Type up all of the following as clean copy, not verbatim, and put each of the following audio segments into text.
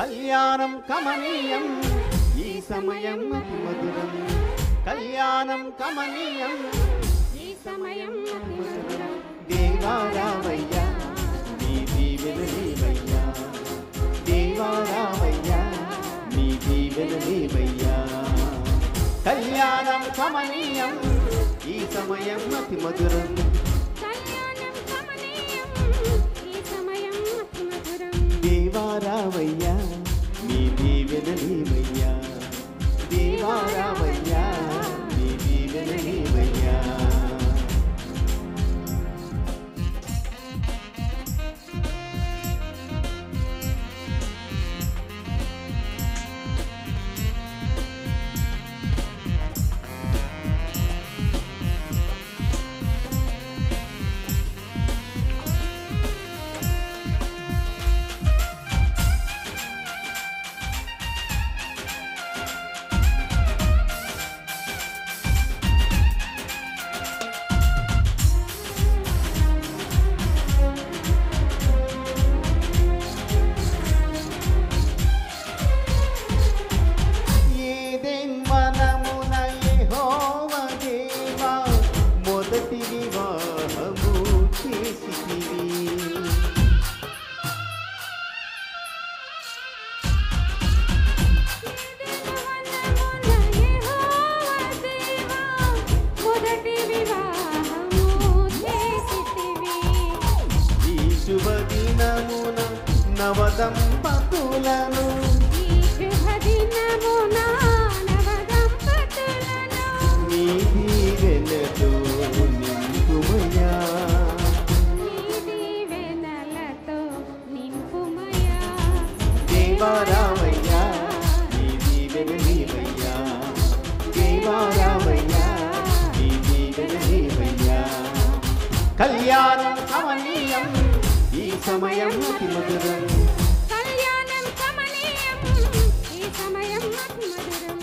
కళ్యాణం కమనీయం ఈ సమయం అతి మధురం కళ్యాణం కమనీయం ఈ సమయం అతి మధురం దేవా రామయ్యా నీ దీవెన నీవయ్యా దేవా రామయ్యా నీ దీవెన నీవయ్యా కళ్యాణం కమనీయం ఈ సమయం అతి మధురం కళ్యాణం కమనీయం ఈ సమయం అతి మధురం దేవా రామయ్యా నీ దీవెన నీవయ్యా దేవా రామయ్యా నీ దీవెన నీవయ్యా నవదంపతులను నీ దీవెనతో నింపుమయ్యా దేవా రామయ్యా నీ దీవెన నీవయ్యా దేవా రామయ్యా నీ దీవెన నీవయ్యా కళ్యాణం కమనీయం ఈ సమయం అతి మధురం కళ్యాణం కమనీయం ఈ సమయం అతి మధురం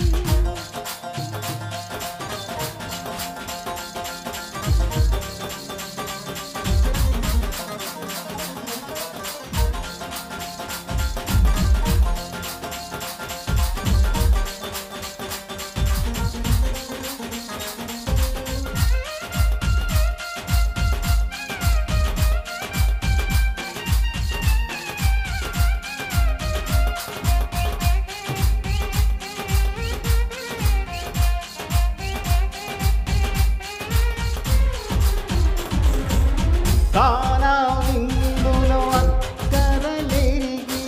కానా విందులో అక్కరలేగి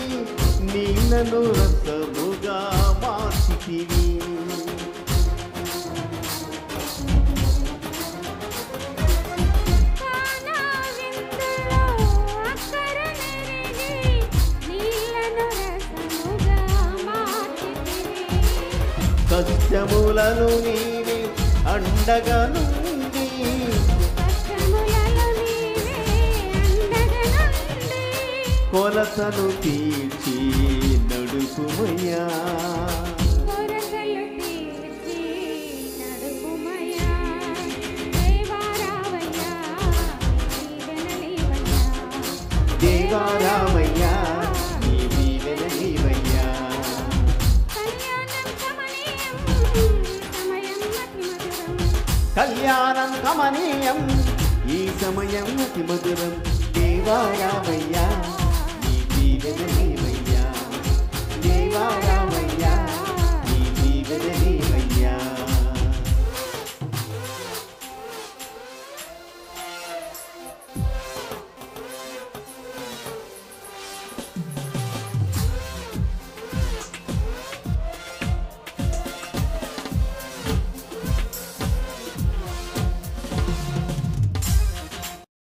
నీళ్ళను రసముగా మార్చితివి కానా విందులో అక్కరలేగి నీళ్ళను రసముగా మార్చితివి కష్టములను నీవే అండగా నుండి కొలతను తీర్చి నడుపుమయ్యా దేవా రామయ్యా నీ దీవెన నీవయ్యా కళ్యాణం కమనీయం ఈ సమయం అతి మధురం దేవా రామయ్యా నీ దీవెన నీవయ్యా దేవా